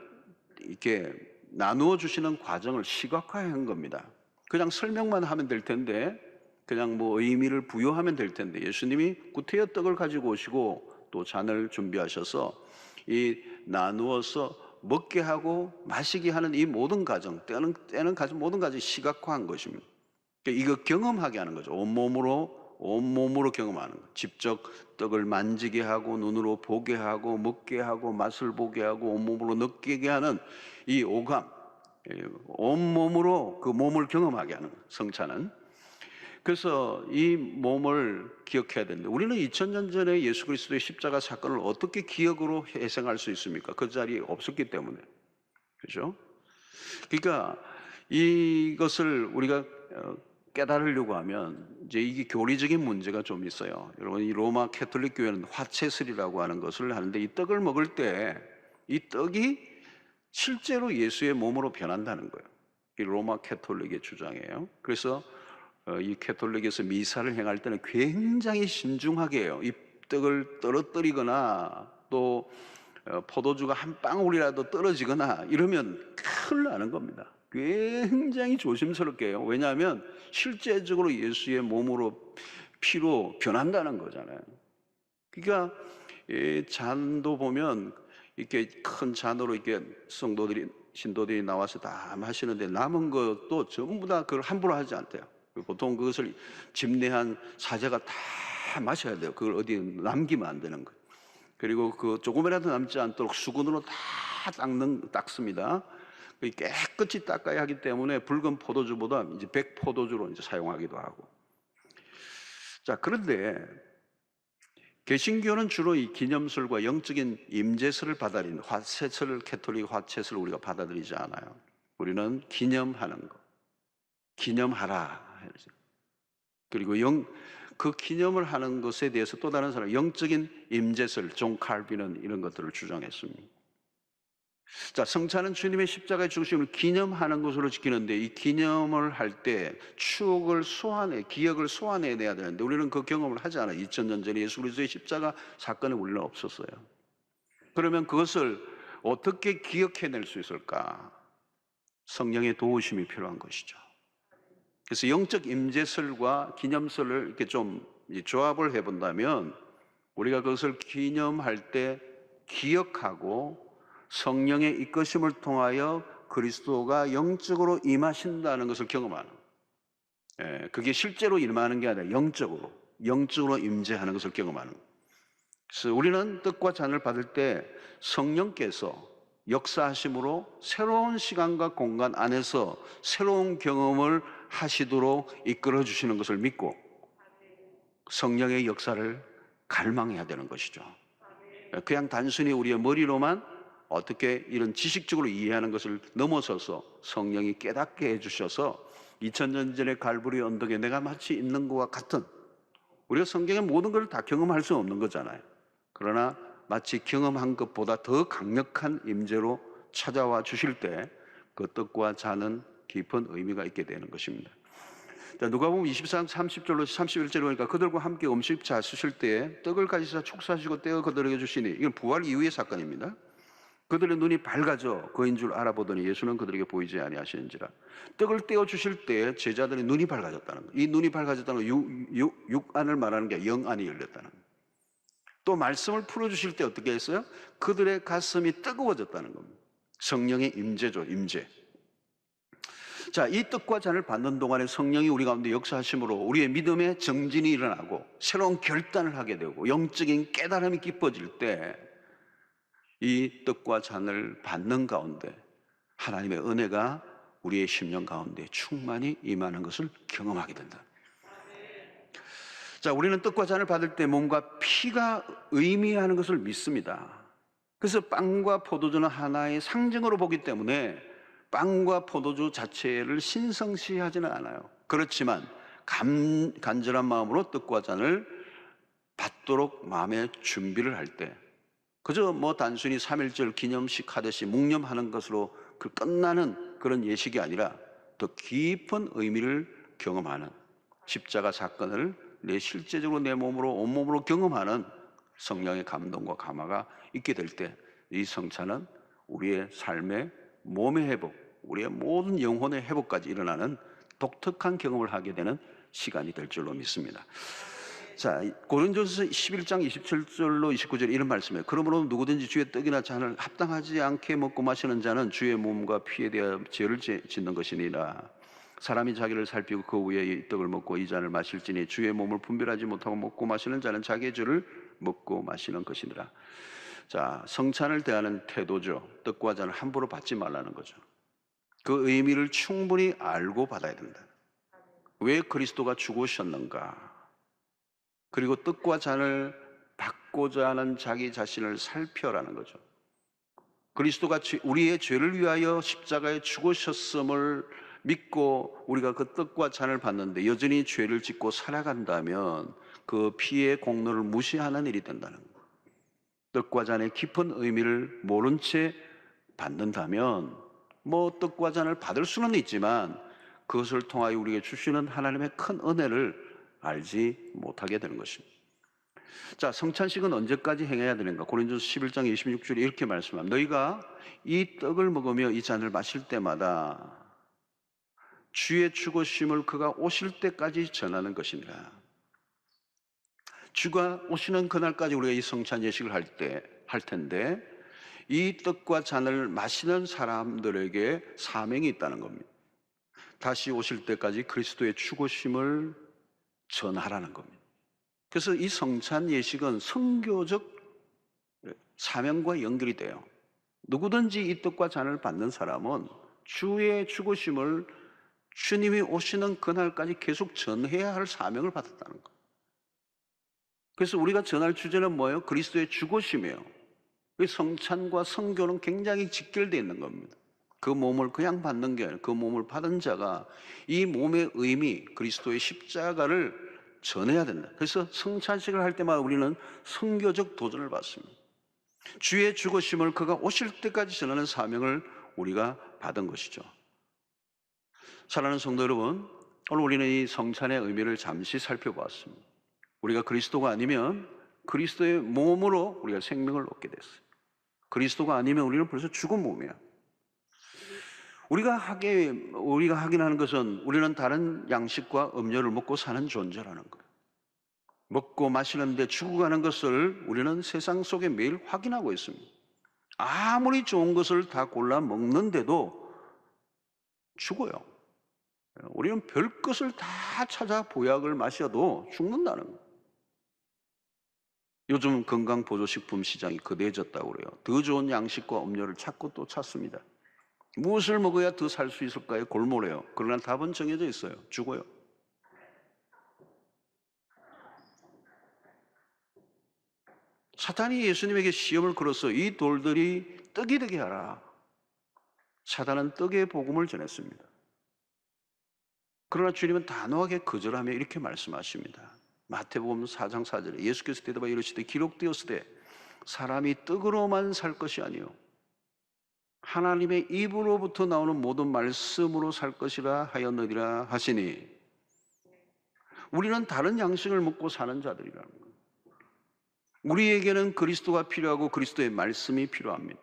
이렇게 나누어 주시는 과정을 시각화한 겁니다. 그냥 설명만 하면 될 텐데, 그냥 뭐 의미를 부여하면 될 텐데, 예수님이 구태여 떡을 가지고 오시고 또 잔을 준비하셔서 이 나누어서 먹게 하고 마시게 하는 이 모든 과정, 때는 가진 모든 과정이 시각화한 것입니다. 이거 경험하게 하는 거죠. 온몸으로 경험하는 거. 직접 떡을 만지게 하고 눈으로 보게 하고 먹게 하고 맛을 보게 하고 온몸으로 느끼게 하는 이 오감, 온몸으로 그 몸을 경험하게 하는 성찬은. 그래서 이 몸을 기억해야 되는데 우리는 2000년 전에 예수 그리스도의 십자가 사건을 어떻게 기억으로 회상할 수 있습니까? 그 자리에 없었기 때문에. 그렇죠? 그러니까 이것을 우리가 깨달으려고 하면 이제 이게 교리적인 문제가 좀 있어요. 여러분, 이 로마 캐톨릭 교회는 화채슬이라고 하는 것을 하는데 이 떡을 먹을 때 이 떡이 실제로 예수의 몸으로 변한다는 거예요. 이 로마 캐톨릭의 주장이에요. 그래서 이 캐톨릭에서 미사를 행할 때는 굉장히 신중하게 해요. 이 떡을 떨어뜨리거나 또 포도주가 한 방울이라도 떨어지거나 이러면 큰일 나는 겁니다. 굉장히 조심스럽게 해요. 왜냐하면 실제적으로 예수의 몸으로 피로 변한다는 거잖아요. 그러니까 이 잔도 보면 이렇게 큰 잔으로 이렇게 신도들이 나와서 다 마시는데 남은 것도 전부 다 그걸 함부로 하지 않대요. 보통 그것을 집례한 사제가 다 마셔야 돼요. 그걸 어디 남기면 안 되는 거예요. 그리고 그 조금이라도 남지 않도록 수건으로 다 닦습니다. 깨끗이 닦아야 하기 때문에 붉은 포도주보다 이제 백포도주로 이제 사용하기도 하고. 자, 그런데 개신교는 주로 이 기념술과 영적인 임재설을 받아들이는 화채설, 캐톨릭 화채설을 우리가 받아들이지 않아요. 우리는 기념하는 거, 기념하라. 그리고 그 기념을 하는 것에 대해서 또 다른 사람, 영적인 임재설, 존 칼빈은 이런 것들을 주장했습니다. 자, 성찬은 주님의 십자가의 죽으심을 기념하는 것으로 지키는데, 이 기념을 할 때 추억을 기억을 소환해내야 되는데 우리는 그 경험을 하지 않아요. 2000년 전에 예수 그리스도의 십자가 사건이 우리는 없었어요. 그러면 그것을 어떻게 기억해낼 수 있을까? 성령의 도우심이 필요한 것이죠. 그래서 영적 임재설과 기념설을 이렇게 좀 조합을 해본다면 우리가 그것을 기념할 때 기억하고 성령의 이끄심을 통하여 그리스도가 영적으로 임하신다는 것을 경험하는, 그게 실제로 임하는 게 아니라 영적으로 임재하는 것을 경험하는. 그래서 우리는 떡과 잔을 받을 때 성령께서 역사하심으로 새로운 시간과 공간 안에서 새로운 경험을 하시도록 이끌어 주시는 것을 믿고 성령의 역사를 갈망해야 되는 것이죠. 그냥 단순히 우리의 머리로만 어떻게 이런 지식적으로 이해하는 것을 넘어서서 성령이 깨닫게 해주셔서 2000년 전의 갈보리 언덕에 내가 마치 있는 것과 같은, 우리가 성경의 모든 걸 다 경험할 수 없는 거잖아요. 그러나 마치 경험한 것보다 더 강력한 임재로 찾아와 주실 때 그 떡과 잔은 깊은 의미가 있게 되는 것입니다. 자, 누가복음 23, 30절로 31절에 보니까 그들과 함께 음식 잡수실 때에 떡을 가지사 축사하시고 떼어 그들에게 주시니, 이건 부활 이후의 사건입니다. 그들의 눈이 밝아져 그인 줄 알아보더니 예수는 그들에게 보이지 아니하시는지라. 떡을 떼어 주실 때 제자들의 눈이 밝아졌다는 거예요. 이 눈이 밝아졌다는 건 육안을 말하는 게 영안이 열렸다는 거예요. 또 말씀을 풀어주실 때 어떻게 했어요? 그들의 가슴이 뜨거워졌다는 겁니다. 성령의 임재죠, 임재. 자, 이 떡과 잔을 받는 동안에 성령이 우리 가운데 역사하심으로 우리의 믿음의 정진이 일어나고 새로운 결단을 하게 되고 영적인 깨달음이 깊어질 때 이 떡과 잔을 받는 가운데 하나님의 은혜가 우리의 심령 가운데 충만히 임하는 것을 경험하게 된다. 자, 우리는 떡과 잔을 받을 때 몸과 피가 의미하는 것을 믿습니다. 그래서 빵과 포도주는 하나의 상징으로 보기 때문에 빵과 포도주 자체를 신성시하지는 않아요. 그렇지만 간절한 마음으로 떡과 잔을 받도록 마음의 준비를 할 때, 그저 뭐 단순히 3.1절 기념식 하듯이 묵념하는 것으로 끝나는 그런 예식이 아니라 더 깊은 의미를 경험하는, 십자가 사건을 실제적으로 내 몸으로 온몸으로 경험하는 성령의 감동과 감화가 있게 될 때 이 성찬은 우리의 삶의 몸의 회복, 우리의 모든 영혼의 회복까지 일어나는 독특한 경험을 하게 되는 시간이 될 줄로 믿습니다. 자, 고린도전서 11장 27절로 29절 이런 말씀이에요. 그러므로 누구든지 주의 떡이나 잔을 합당하지 않게 먹고 마시는 자는 주의 몸과 피에 대하여 죄를 짓는 것이니라. 사람이 자기를 살피고 그 후에 이 떡을 먹고 이 잔을 마실지니 주의 몸을 분별하지 못하고 먹고 마시는 자는 자기의 죄를 먹고 마시는 것이니라. 자, 성찬을 대하는 태도죠. 떡과 잔을 함부로 받지 말라는 거죠. 그 의미를 충분히 알고 받아야 된다. 왜 그리스도가 죽으셨는가? 그리고 떡과 잔을 받고자 하는 자기 자신을 살펴라는 거죠. 그리스도가 우리의 죄를 위하여 십자가에 죽으셨음을 믿고 우리가 그 떡과 잔을 받는데 여전히 죄를 짓고 살아간다면 그 피의 공로를 무시하는 일이 된다는 거예요. 떡과 잔의 깊은 의미를 모른 채 받는다면 뭐 떡과 잔을 받을 수는 있지만 그것을 통하여 우리에게 주시는 하나님의 큰 은혜를 알지 못하게 되는 것입니다. 자, 성찬식은 언제까지 행해야 되는가? 고린도서 11장 26절에 이렇게 말씀합니다. 너희가 이 떡을 먹으며 이 잔을 마실 때마다 주의 죽으심을 그가 오실 때까지 전하는 것이니라. 주가 오시는 그날까지 우리가 이 성찬 예식을 할 텐데 이 떡과 잔을 마시는 사람들에게 사명이 있다는 겁니다. 다시 오실 때까지 그리스도의 죽으심을 전하라는 겁니다. 그래서 이 성찬 예식은 선교적 사명과 연결이 돼요. 누구든지 이 떡과 잔을 받는 사람은 주의 죽으심을 주님이 오시는 그날까지 계속 전해야 할 사명을 받았다는 거예요. 그래서 우리가 전할 주제는 뭐예요? 그리스도의 죽으심이에요. 성찬과 선교는 굉장히 직결되어 있는 겁니다. 그 몸을 그냥 받는 게 아니라 그 몸을 받은 자가 이 몸의 의미, 그리스도의 십자가를 전해야 된다. 그래서 성찬식을 할 때마다 우리는 선교적 도전을 받습니다. 주의 죽으심을 그가 오실 때까지 전하는 사명을 우리가 받은 것이죠. 사랑하는 성도 여러분, 오늘 우리는 이 성찬의 의미를 잠시 살펴보았습니다. 우리가 그리스도가 아니면 그리스도의 몸으로 우리가 생명을 얻게 됐어요. 그리스도가 아니면 우리는 벌써 죽은 몸이야. 우리가 하긴 하는 것은 우리는 다른 양식과 음료를 먹고 사는 존재라는 거예요. 먹고 마시는데 죽어가는 것을 우리는 세상 속에 매일 확인하고 있습니다. 아무리 좋은 것을 다 골라 먹는데도 죽어요. 우리는 별 것을 다 찾아 보약을 마셔도 죽는다는 거예요. 요즘 건강보조식품 시장이 거대해졌다고 그래요. 더 좋은 양식과 음료를 찾고 또 찾습니다. 무엇을 먹어야 더 살 수 있을까요? 골몰해요. 그러나 답은 정해져 있어요. 죽어요. 사탄이 예수님에게 시험을 걸어서 이 돌들이 떡이 되게 하라. 사탄은 떡의 복음을 전했습니다. 그러나 주님은 단호하게 거절하며 이렇게 말씀하십니다. 마태복음 4장 4절에 예수께서 대답하여 이르시되 기록되었으되 사람이 떡으로만 살 것이 아니요 하나님의 입으로부터 나오는 모든 말씀으로 살 것이라 하였느니라 하시니, 우리는 다른 양식을 먹고 사는 자들이라는 거예요. 우리에게는 그리스도가 필요하고 그리스도의 말씀이 필요합니다.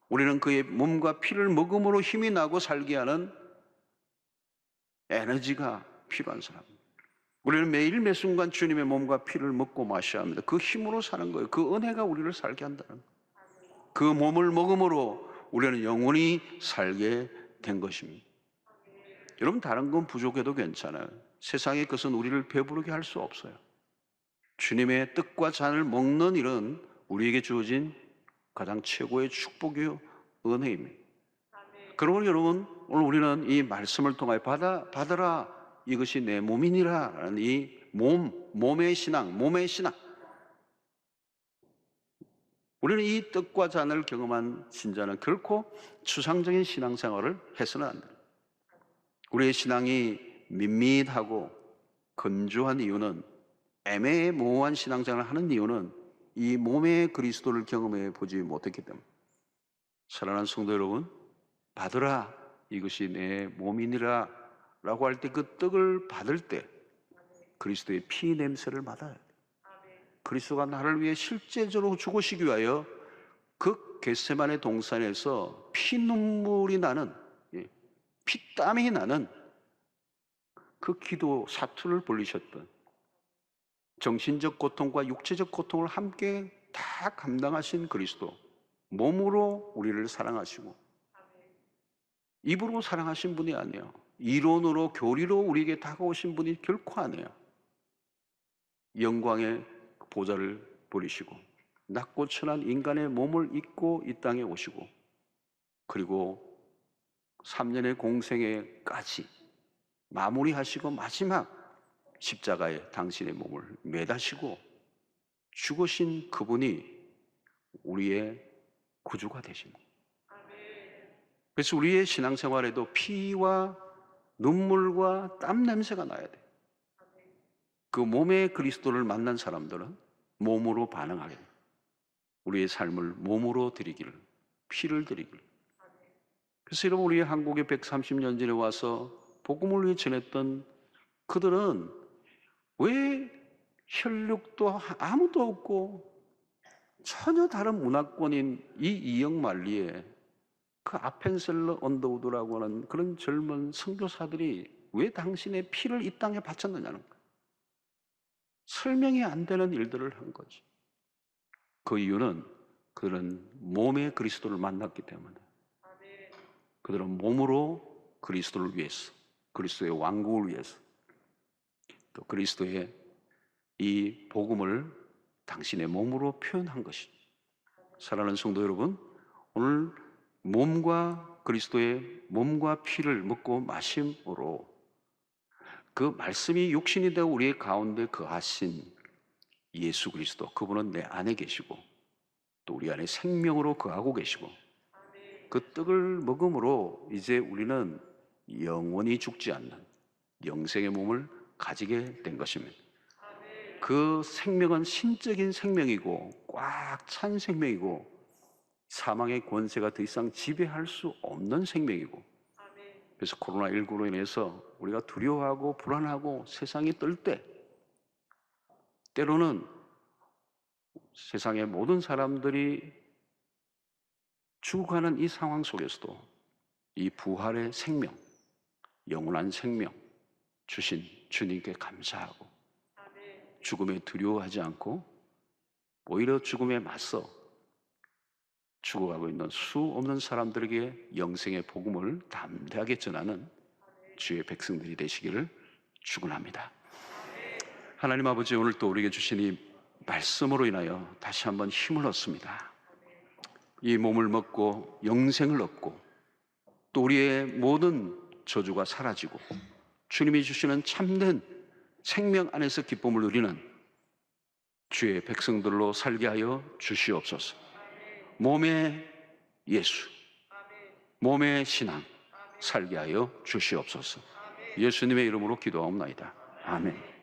우리는 그의 몸과 피를 먹음으로 힘이 나고 살게 하는 에너지가 필요한 사람입니다. 우리는 매일 매순간 주님의 몸과 피를 먹고 마셔야 합니다. 그 힘으로 사는 거예요. 그 은혜가 우리를 살게 한다는 거예요. 그 몸을 먹음으로 우리는 영원히 살게 된 것입니다. 여러분, 다른 건 부족해도 괜찮아요. 세상의 것은 우리를 배부르게 할 수 없어요. 주님의 뜻과 잔을 먹는 일은 우리에게 주어진 가장 최고의 축복이요 은혜입니다. 그러므로 여러분, 오늘 우리는 이 말씀을 통하여 받아라, 이것이 내 몸이니라 라는 이 몸의 신앙. 우리는 이 떡과 잔을 경험한 신자는 결코 추상적인 신앙생활을 해서는 안 됩니다. 우리의 신앙이 밋밋하고 건조한 이유는, 애매모호한 신앙생활을 하는 이유는 이 몸의 그리스도를 경험해 보지 못했기 때문입니다. 사랑하는 성도 여러분, 받으라, 이것이 내 몸이니라 라고 할 때, 그 떡을 받을 때 그리스도의 피 냄새를 맡아야 돼요. 그리스도가 나를 위해 실제적으로 죽으시기 위하여 그 겟세마네 동산에서 피눈물이 나는, 피땀이 나는 그 기도 사투를 벌리셨던, 정신적 고통과 육체적 고통을 함께 다 감당하신 그리스도, 몸으로 우리를 사랑하시고 입으로 사랑하신 분이 아니에요. 이론으로, 교리로 우리에게 다가오신 분이 결코 아니에요. 영광의 보좌를 버리시고 낮고 천한 인간의 몸을 입고 이 땅에 오시고, 그리고 3년의 공생애까지 마무리하시고 마지막 십자가에 당신의 몸을 매다시고 죽으신 그분이 우리의 구주가 되신 거예요. 그래서 우리의 신앙생활에도 피와 눈물과 땀 냄새가 나야 돼. 그 몸의 그리스도를 만난 사람들은 몸으로 반응하게 돼. 우리의 삶을 몸으로 드리기를, 피를 드리기를. 그래서 여러분, 우리 한국에 130년 전에 와서 복음을 위해 전했던 그들은 왜 혈육도 아무도 없고 전혀 다른 문화권인 이 이영만리에 그 아펜셀러 언더우드라고 하는 그런 젊은 선교사들이 왜 당신의 피를 이 땅에 바쳤느냐는 거예요. 설명이 안 되는 일들을 한 거지. 그 이유는 그들은 몸의 그리스도를 만났기 때문에. 그들은 몸으로 그리스도를 위해서, 그리스도의 왕국을 위해서, 또 그리스도의 이 복음을 당신의 몸으로 표현한 것이죠. 사랑하는 성도 여러분, 오늘 몸과 그리스도의 몸과 피를 먹고 마심으로 그 말씀이 육신이 되고 우리의 가운데 거하신 예수 그리스도, 그분은 내 안에 계시고 또 우리 안에 생명으로 거하고 계시고, 그 떡을 먹음으로 이제 우리는 영원히 죽지 않는 영생의 몸을 가지게 된 것입니다. 그 생명은 신적인 생명이고 꽉 찬 생명이고 사망의 권세가 더 이상 지배할 수 없는 생명이고, 그래서 코로나19로 인해서 우리가 두려워하고 불안하고 세상이 떨 때, 때로는 세상의 모든 사람들이 죽어가는 이 상황 속에서도 이 부활의 생명, 영원한 생명 주신 주님께 감사하고, 죽음에 두려워하지 않고 오히려 죽음에 맞서 죽어가고 있는 수 없는 사람들에게 영생의 복음을 담대하게 전하는 주의 백성들이 되시기를 축원합니다. 하나님 아버지, 오늘 또 우리에게 주신 이 말씀으로 인하여 다시 한번 힘을 얻습니다. 이 몸을 먹고 영생을 얻고 또 우리의 모든 저주가 사라지고 주님이 주시는 참된 생명 안에서 기쁨을 누리는 주의 백성들로 살게 하여 주시옵소서. 몸의 예수, 몸의 신앙 살게 하여 주시옵소서. 예수님의 이름으로 기도하옵나이다. 아멘.